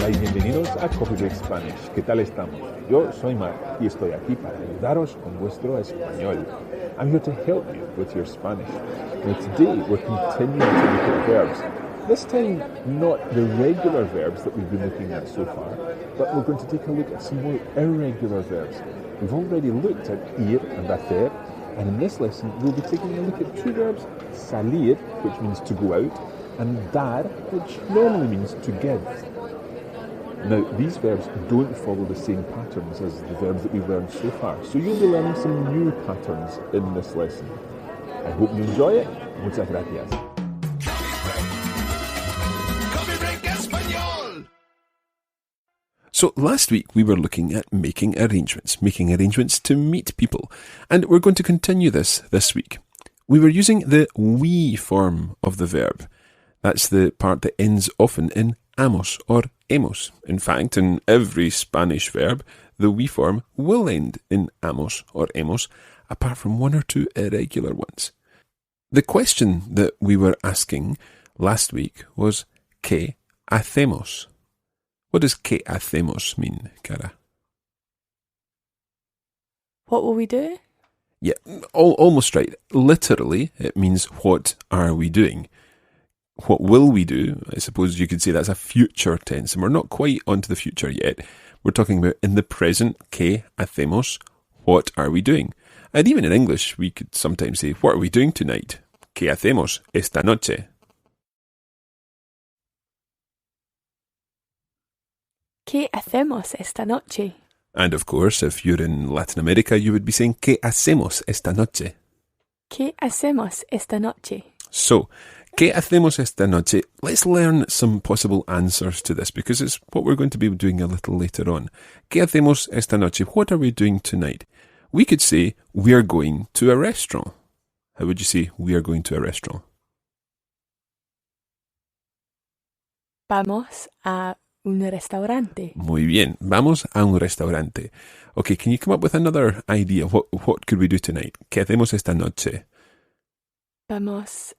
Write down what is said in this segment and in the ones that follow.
Hola y bienvenidos a Coffee Break Spanish. ¿Qué tal estamos? Yo soy Mark y estoy aquí para ayudaros con vuestro español. I'm here to help you with your Spanish. Now today we're continuing to look at verbs. This time not the regular verbs that we've been looking at so far, but we're going to take a look at some more irregular verbs. We've already looked at ir and hacer, and in this lesson we'll be taking a look at two verbs, salir, which means to go out, and dar, which normally means to give. Now, these verbs don't follow the same patterns as the verbs that we've learned so far, so you'll be learning some new patterns in this lesson. I hope you enjoy it. Muchas gracias. So last week we were looking at making arrangements to meet people, and we're going to continue this week. We were using the we form of the verb. That's the part that ends often in amos or hemos. In fact, in every Spanish verb, the we form will end in amos or hemos, apart from one or two irregular ones. The question that we were asking last week was, ¿qué hacemos? What does ¿qué hacemos mean, Cara? What will we do? Yeah, almost right. Literally, it means what are we doing? What will we do? I suppose you could say that's a future tense, and we're not quite onto the future yet. We're talking about in the present, ¿qué hacemos? What are we doing? And even in English, we could sometimes say, what are we doing tonight? ¿Qué hacemos esta noche? ¿Qué hacemos esta noche? And of course, if you're in Latin America, you would be saying, ¿qué hacemos esta noche? ¿Qué hacemos esta noche? So, ¿qué hacemos esta noche? Let's learn some possible answers to this because it's what we're going to be doing a little later on. ¿Qué hacemos esta noche? What are we doing tonight? We could say, we are going to a restaurant. How would you say, we are going to a restaurant? Vamos a un restaurante. Muy bien. Vamos a un restaurante. Okay, can you come up with another idea? What could we do tonight? ¿Qué hacemos esta noche? Vamos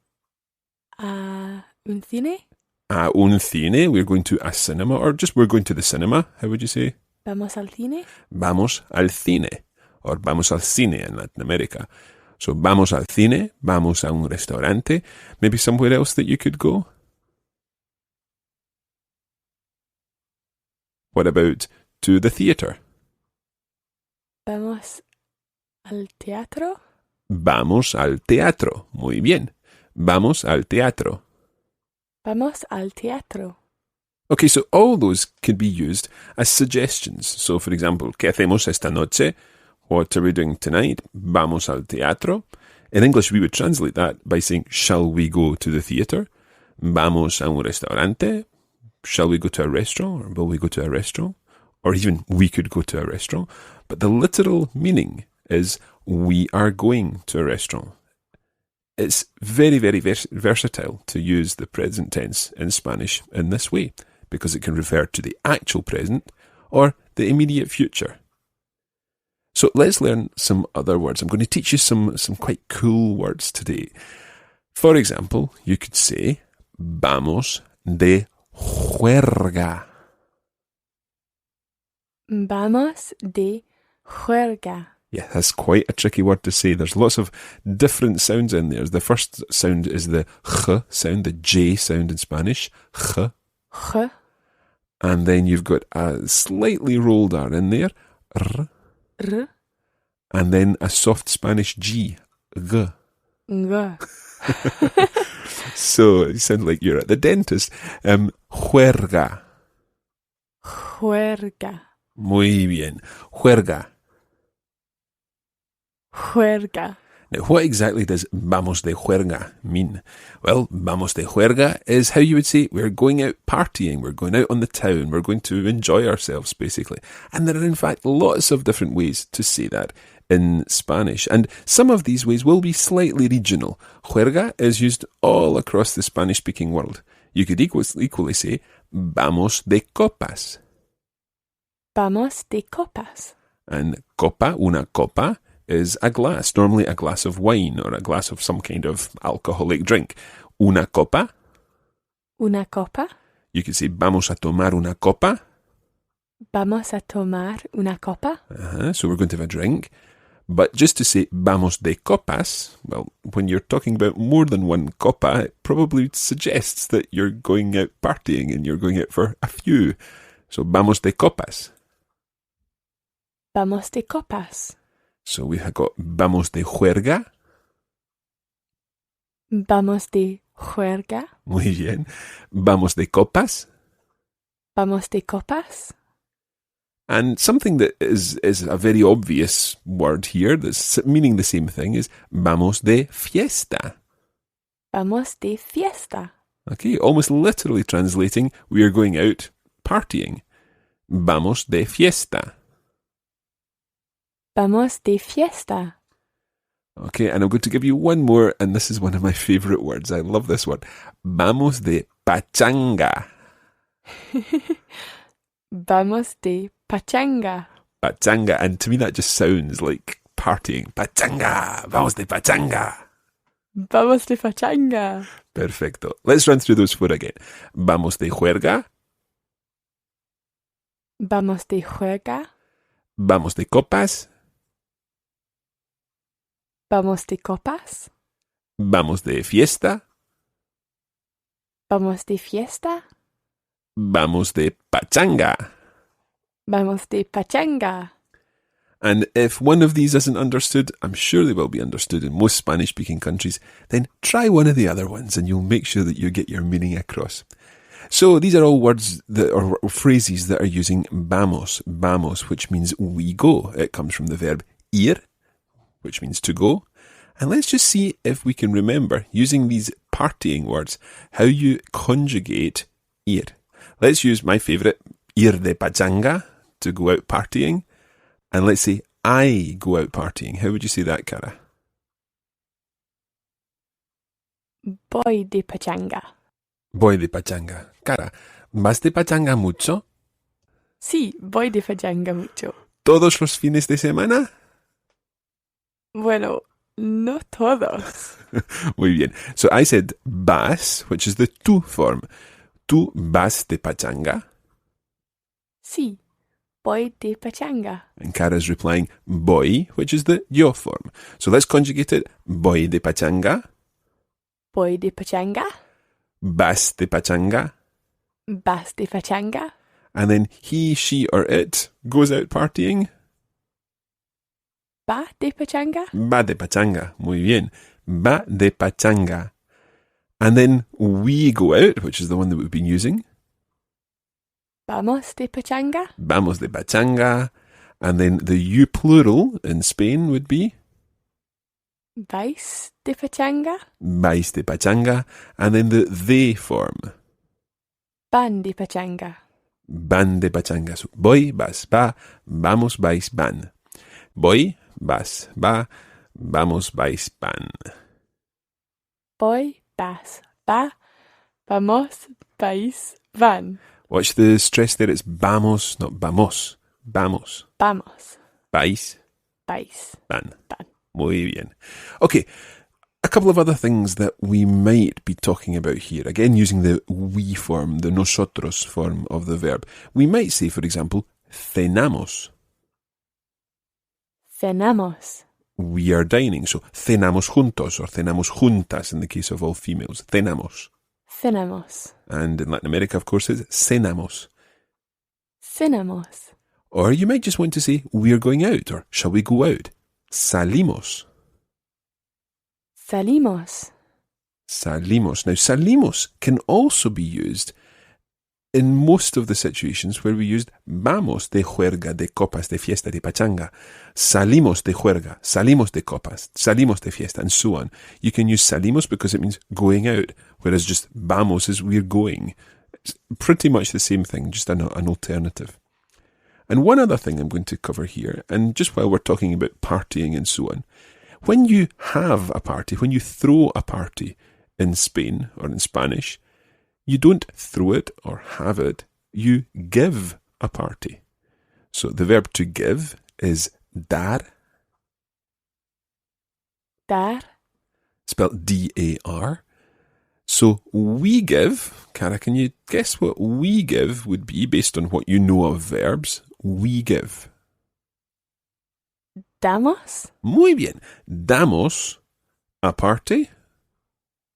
a un cine. A un cine. We're going to a cinema, or just we're going to the cinema. How would you say? Vamos al cine. Vamos al cine, or vamos al cine in Latin America. So vamos al cine, vamos a un restaurante. Maybe somewhere else that you could go? What about to the theatre? Vamos al teatro. Vamos al teatro. Muy bien. Vamos al teatro. Vamos al teatro. Okay, so all those could be used as suggestions. So, for example, ¿qué hacemos esta noche? What are we doing tonight? Vamos al teatro. In English, we would translate that by saying, shall we go to the theatre? Vamos a un restaurante. Shall we go to a restaurant? Or will we go to a restaurant? Or even, we could go to a restaurant. But the literal meaning is, we are going to a restaurant. It's very, very versatile to use the present tense in Spanish in this way, because it can refer to the actual present or the immediate future. So let's learn some other words. I'm going to teach you some quite cool words today. For example, you could say, vamos de juerga. Vamos de juerga. Yeah, that's quite a tricky word to say. There's lots of different sounds in there. The first sound is the ch sound, the J sound in Spanish. Ch. Ch. And then you've got a slightly rolled R in there. R. R. And then a soft Spanish G. G. G. So you sound like you're at the dentist. Juerga. Juerga. Muy bien. Juerga. Juerga. Now, what exactly does vamos de juerga mean? Well, vamos de juerga is how you would say we're going out partying, we're going out on the town, we're going to enjoy ourselves, basically. And there are, in fact, lots of different ways to say that in Spanish. And some of these ways will be slightly regional. Juerga is used all across the Spanish-speaking world. You could equally say, vamos de copas. Vamos de copas. And copa, una copa, is a glass, normally a glass of wine or a glass of some kind of alcoholic drink. Una copa. Una copa. You could say, vamos a tomar una copa. Vamos a tomar una copa. So we're going to have a drink. But just to say vamos de copas, well, when you're talking about more than one copa, it probably suggests that you're going out partying and you're going out for a few. So vamos de copas. Vamos de copas. So we have got vamos de juerga. Vamos de juerga. Muy bien. Vamos de copas. Vamos de copas. And something that is a very obvious word here that's meaning the same thing is vamos de fiesta. Vamos de fiesta. Okay, almost literally translating, we are going out partying. Vamos de fiesta. Vamos de fiesta. Okay, and I'm going to give you one more, and this is one of my favorite words. I love this word. Vamos de pachanga. Vamos de pachanga. Pachanga, and to me that just sounds like partying. Pachanga, vamos de pachanga. Vamos de pachanga. Perfecto. Let's run through those four again. Vamos de juerga. Vamos de juerga. Vamos de copas. Vamos de copas. Vamos de fiesta. Vamos de fiesta. Vamos de pachanga. Vamos de pachanga. And if one of these isn't understood, I'm sure they will be understood in most Spanish-speaking countries, then try one of the other ones and you'll make sure that you get your meaning across. So these are all words or phrases that are using vamos, which means we go. It comes from the verb ir, which means to go. And let's just see if we can remember, using these partying words, how you conjugate ir. Let's use my favourite, ir de pachanga, to go out partying. And let's say, I go out partying. How would you say that, Cara? Voy de pachanga. Voy de pachanga. Cara, ¿vas de pachanga mucho? Sí, voy de pachanga mucho. ¿Todos los fines de semana? Bueno, no todos. Muy bien. So I said vas, which is the tú form. ¿Tú vas de pachanga? Sí, voy de pachanga. And Cara's replying voy, which is the yo form. So let's conjugate it. Voy de pachanga. Voy de pachanga. Vas de pachanga. Vas de pachanga. And then he, she, or it goes out partying. Va de pachanga. Va de pachanga. Muy bien. Va de pachanga. And then we go out, which is the one that we've been using. Vamos de pachanga. Vamos de pachanga. And then the you plural in Spain would be Vais de pachanga. vais de pachanga. And then the they form. Van de pachanga. Van de pachanga. So voy, vas, va, vamos, vais, van. Voy, vas, va, vamos, vais, van. Voy, vas, va. Vamos, vais, van. Watch the stress there. It's vamos, not vamos. Vamos. Vamos. Vais, Vais. van. Van. Muy bien. Okay, a couple of other things that we might be talking about here. Again, using the we form, the nosotros form of the verb. We might say, for example, cenamos. Cenamos. We are dining. So, cenamos juntos or cenamos juntas in the case of all females. Cenamos. Cenamos. And in Latin America, of course, it's cenamos. Cenamos. Or you might just want to say, we're going out, or shall we go out? Salimos. Salimos. Salimos. Now, salimos can also be used in most of the situations where we used vamos de juerga, de copas, de fiesta, de pachanga. Salimos de juerga, salimos de copas, salimos de fiesta, and so on. You can use salimos because it means going out, whereas just vamos is we're going. It's pretty much the same thing, just an alternative. And one other thing I'm going to cover here, and just while we're talking about partying and so on, when you have a party, when you throw a party in Spain or in Spanish, you don't throw it or have it, you give a party. So the verb to give is dar. Dar. Spelled D-A-R. So we give, Cara, can you guess what we give would be based on what you know of verbs? We give. Damos Muy bien. Damos a party.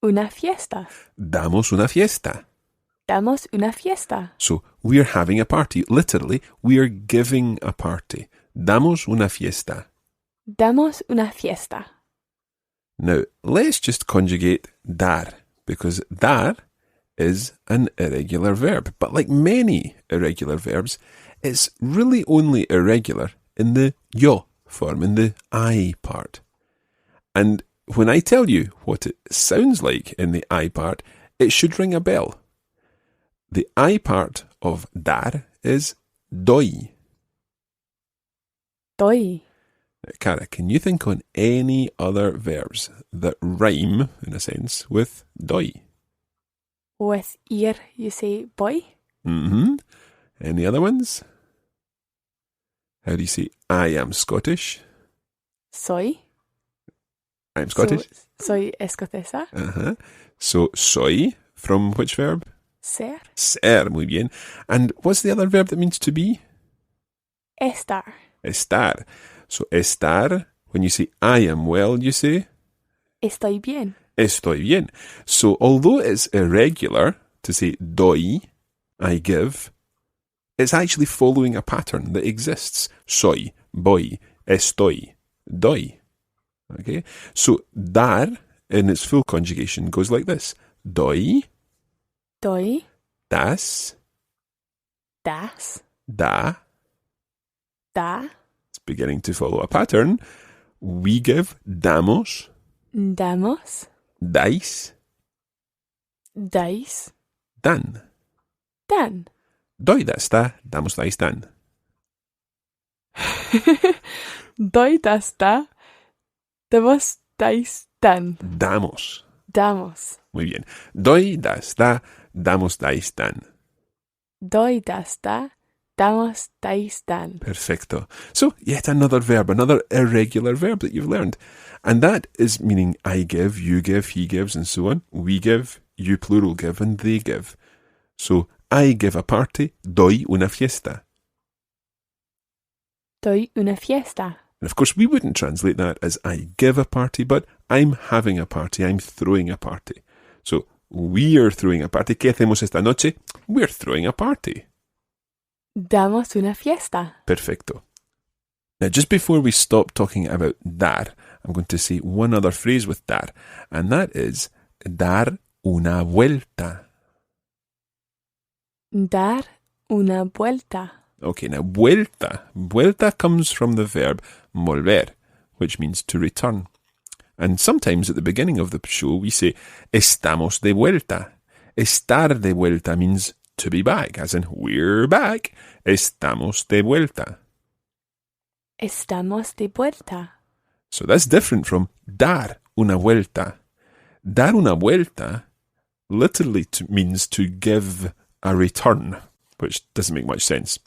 una fiesta. Damos una fiesta. Damos una fiesta. So we're having a party. Literally, we are giving a party. Damos una fiesta. Damos una fiesta. Now, let's just conjugate dar, because dar is an irregular verb. But like many irregular verbs, it's really only irregular in the yo form, in the I part. And when I tell you what it sounds like in the I part, it should ring a bell. The I part of dar is doy. Doy. Now, Cara, can you think on any other verbs that rhyme, in a sense, with doy? With ir, you say boy. Mm-hmm. Any other ones? How do you say, I am Scottish? Soy. I'm Scottish. Soy escocesa. Uh-huh. So, soy, from which verb? Ser. Ser, muy bien. And what's the other verb that means to be? Estar. Estar. So, estar, when you say I am well, you say? Estoy bien. Estoy bien. So, although it's irregular to say doy, I give, it's actually following a pattern that exists. Soy, voy, estoy, doy. Okay? So, dar, in its full conjugation, goes like this. Doy, Doy. das, Das. da. Da. It's beginning to follow a pattern. We give, damos, Damos. dais, Dais. dan. Dan. Doy, das, da, damos, dais, dan. Doy das da. Damos dais dan. Damos. Damos. Muy bien. Doy, das, da, damos, dais, dan. Doy das da. Damos dais dan. Perfecto. So, yet another verb, another irregular verb that you've learned. And that is meaning I give, you give, he gives, and so on. We give, you plural give, and they give. So, I give a party, doy una fiesta. Doy una fiesta. And of course, we wouldn't translate that as I give a party, but I'm having a party, I'm throwing a party. So, we are throwing a party. ¿Qué hacemos esta noche? We're throwing a party. Damos una fiesta. Perfecto. Now, just before we stop talking about dar, I'm going to say one other phrase with dar, and that is dar una vuelta. Dar una vuelta. Okay, now vuelta. Vuelta comes from the verb volver, which means to return. And sometimes at the beginning of the show we say estamos de vuelta. Estar de vuelta means to be back, as in we're back. Estamos de vuelta. Estamos de vuelta. So that's different from dar una vuelta. Dar una vuelta literally means to give a return, which doesn't make much sense.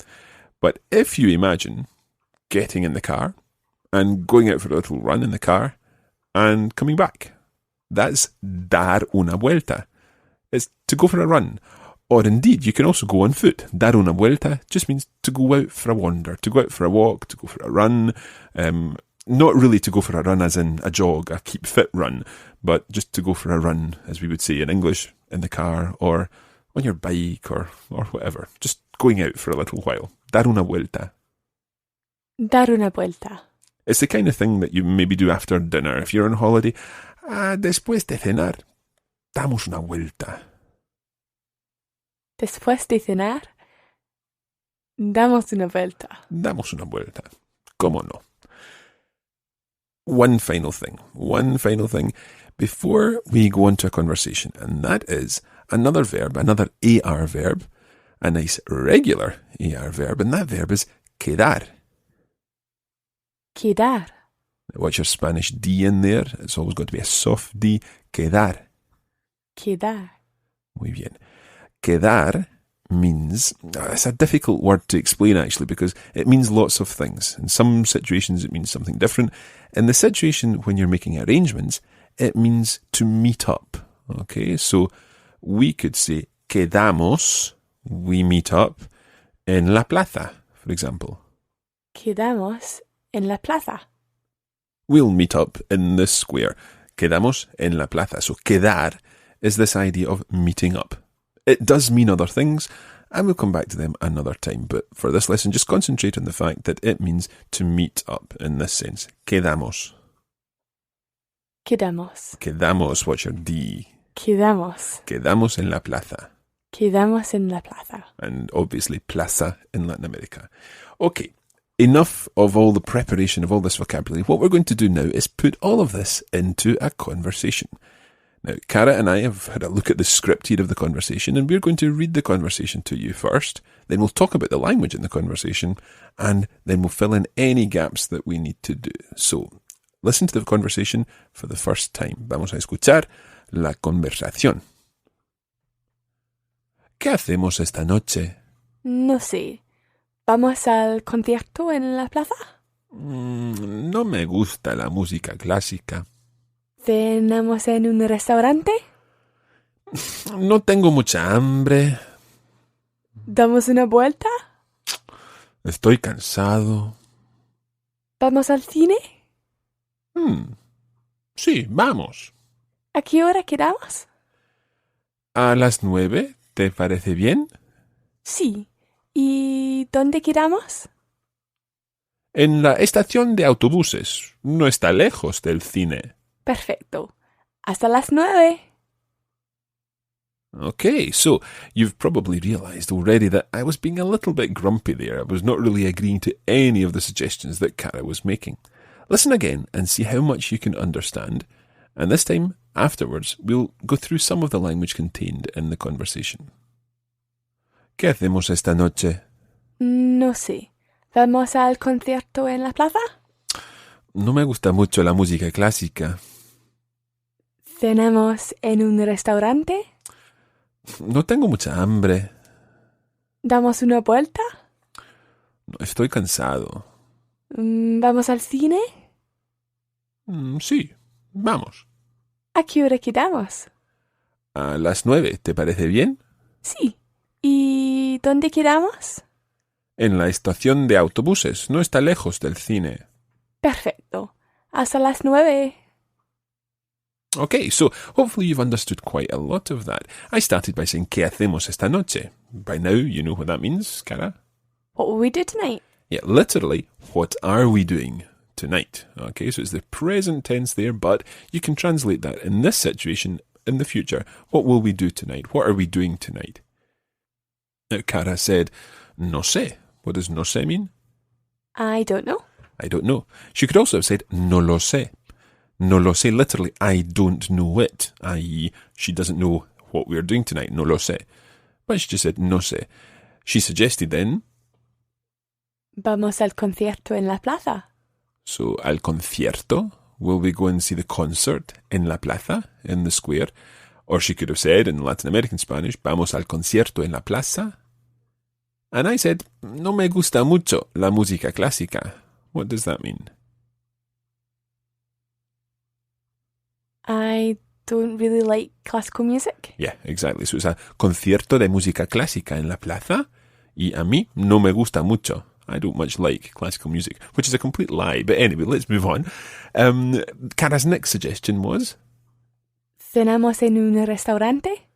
But if you imagine getting in the car and going out for a little run in the car and coming back, that's dar una vuelta. It's to go for a run. Or indeed, you can also go on foot. Dar una vuelta just means to go out for a wander, to go out for a walk, to go for a run. Not really to go for a run as in a jog, a keep fit run, but just to go for a run, as we would say in English, in the car or on your bike or whatever. Just going out for a little while. Dar una vuelta. Dar una vuelta. It's the kind of thing that you maybe do after dinner. If you're on holiday, después de cenar, damos una vuelta. Después de cenar, damos una vuelta. Damos una vuelta. ¿Cómo no? One final thing before we go on to a conversation, and that is another verb, another AR verb, a nice regular AR verb, and that verb is quedar. Quedar. Watch your Spanish D in there. It's always got to be a soft D. Quedar. Quedar. Muy bien. Quedar means, it's a difficult word to explain actually because it means lots of things. In some situations it means something different. In the situation when you're making arrangements, it means to meet up. Okay, so we could say quedamos, we meet up en la plaza, for example. Quedamos en la plaza. We'll meet up in this square. Quedamos en la plaza. So quedar is this idea of meeting up. It does mean other things, and we'll come back to them another time. But for this lesson, just concentrate on the fact that it means to meet up in this sense. Quedamos. Quedamos. Quedamos, what's your D? Quedamos. Quedamos en la plaza. Quedamos en la plaza. And obviously plaza in Latin America. Okay, enough of all the preparation of all this vocabulary. What we're going to do now is put all of this into a conversation. Now, Cara and I have had a look at the script here of the conversation, and we're going to read the conversation to you first. Then we'll talk about the language in the conversation, and then we'll fill in any gaps that we need to do. So, listen to the conversation for the first time. Vamos a escuchar la conversación. ¿Qué hacemos esta noche? No sé. ¿Vamos al concierto en la plaza? No me gusta la música clásica. ¿Cenamos en un restaurante? No tengo mucha hambre. ¿Damos una vuelta? Estoy cansado. ¿Vamos al cine? Sí, vamos. ¿A qué hora quedamos? ¿A las 9? ¿Te parece bien? Sí. ¿Y dónde quedamos? En la estación de autobuses. No está lejos del cine. Perfecto. Hasta las 9. Okay, so you've probably realised already that I was being a little bit grumpy there. I was not really agreeing to any of the suggestions that Cara was making. Listen again and see how much you can understand. And this time, afterwards, we'll go through some of the language contained in the conversation. ¿Qué hacemos esta noche? No sé. ¿Vamos al concierto en la plaza? No me gusta mucho la música clásica. ¿Cenamos en un restaurante? No tengo mucha hambre. ¿Damos una vuelta? No, estoy cansado. ¿Vamos al cine? Sí, vamos. ¿A qué hora quedamos? A las 9, ¿te parece bien? Sí. ¿Y dónde quedamos? En la estación de autobuses. No está lejos del cine. Perfecto. Hasta las 9. Okay, so hopefully you've understood quite a lot of that. I started by saying ¿Qué hacemos esta noche? By now you know what that means, Cara. What will we do tonight? Yeah, literally, what are we doing tonight? Okay, so it's the present tense there, but you can translate that in this situation in the future. What will we do tonight? What are we doing tonight? Now, Cara said, no sé. What does no sé mean? I don't know. I don't know. She could also have said, no lo sé. No lo sé, literally, I don't know it, i.e., she doesn't know what we're doing tonight, no lo sé. But she just said, no sé. She suggested then, Vamos al concierto en la plaza. so, al concierto, will we go and see the concert en la plaza, in the square? Or she could have said, in Latin American Spanish, vamos al concierto en la plaza. And I said, no me gusta mucho la música clásica. What does that mean? I don't really like classical music. Yeah, exactly. So it's a concierto de música clásica en la plaza. Y a mí no me gusta mucho. I don't much like classical music, which is a complete lie. But anyway, let's move on. Cara's next suggestion was, ¿Cenamos en un restaurante?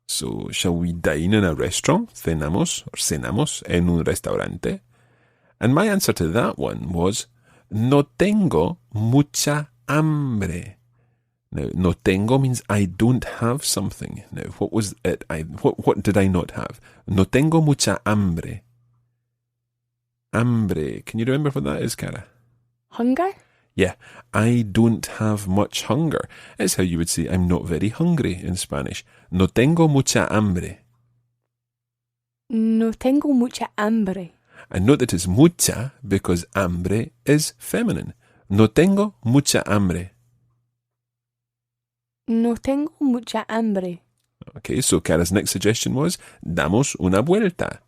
so shall we dine in a restaurant? Cenamos or cenamos en un restaurante? And my answer to that one was, no tengo mucha hambre. Now, no tengo means I don't have something. Now, what was it? What did I not have? No tengo mucha hambre. Hambre. Can you remember what that is, Cara? Hunger? Yeah, I don't have much hunger. It's how you would say I'm not very hungry in Spanish. No tengo mucha hambre. No tengo mucha hambre. And note that it's mucha because hambre is feminine. No tengo mucha hambre. No tengo mucha hambre. Okay, so Cara's next suggestion was, damos una vuelta.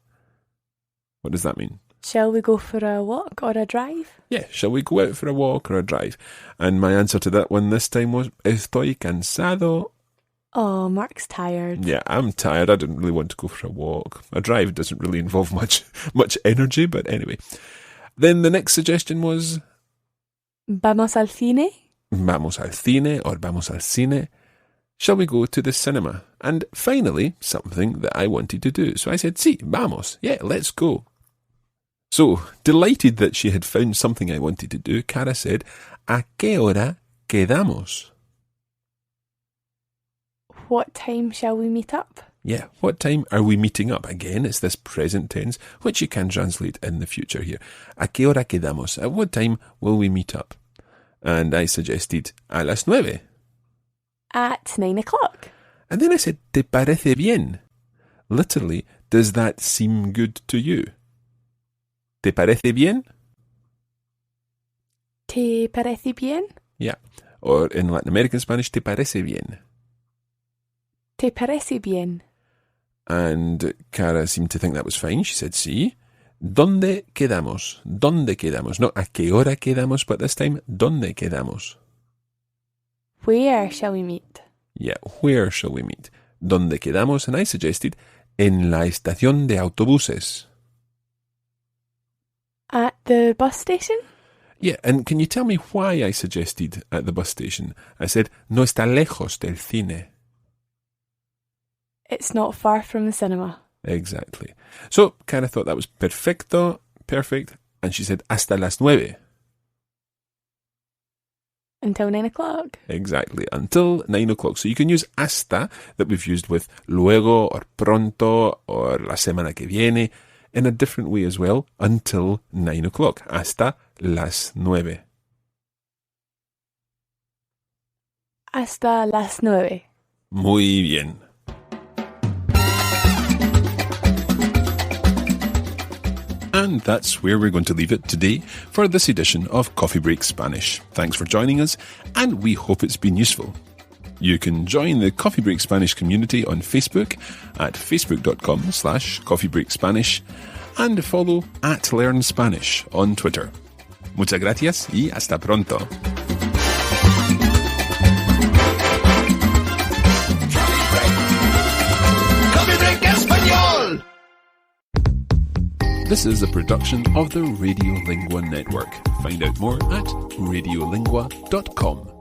What does that mean? Shall we go for a walk or a drive? Yeah, shall we go out for a walk or a drive? And my answer to that one this time was, estoy cansado. Oh, Mark's tired. Yeah, I'm tired. I didn't really want to go for a walk. A drive doesn't really involve much energy, but anyway. Then the next suggestion was... Vamos al cine? Vamos al cine or vamos al cine. Shall we go to the cinema? And finally, something that I wanted to do. So I said, sí, vamos. Yeah, let's go. So, delighted that she had found something I wanted to do, Cara said, ¿A qué hora quedamos? What time shall we meet up? Yeah, what time are we meeting up? Again, it's this present tense, which you can translate in the future here. ¿A qué hora quedamos? At what time will we meet up? And I suggested, a las 9. At 9 o'clock. And then I said, ¿Te parece bien? Literally, does that seem good to you? ¿Te parece bien? ¿Te parece bien? Yeah. Or in Latin American Spanish, ¿te parece bien? ¿Te parece bien? And Cara seemed to think that was fine. She said, sí. ¿Dónde quedamos? ¿Dónde quedamos? Not a qué hora quedamos, but this time, ¿dónde quedamos? Where shall we meet? Yeah, where shall we meet? ¿Dónde quedamos? And I suggested, en la estación de autobuses. At the bus station? Yeah, and can you tell me why I suggested at the bus station? I said, no está lejos del cine. It's not far from the cinema. Exactly. So, Cara thought that was perfecto, perfect, and she said, hasta las 9. Until 9 o'clock. Exactly, until 9 o'clock. So you can use hasta, that we've used with luego, or pronto, or la semana que viene, in a different way as well, until 9 o'clock. Hasta las 9. Hasta las 9. Muy bien. And that's where we're going to leave it today for this edition of Coffee Break Spanish. Thanks for joining us, and we hope it's been useful. You can join the Coffee Break Spanish community on Facebook at facebook.com/coffeebreakspanish and follow @LearnSpanish on Twitter. Muchas gracias y hasta pronto. Coffee Break Español. This is a production of the Radiolingua Network. Find out more at radiolingua.com.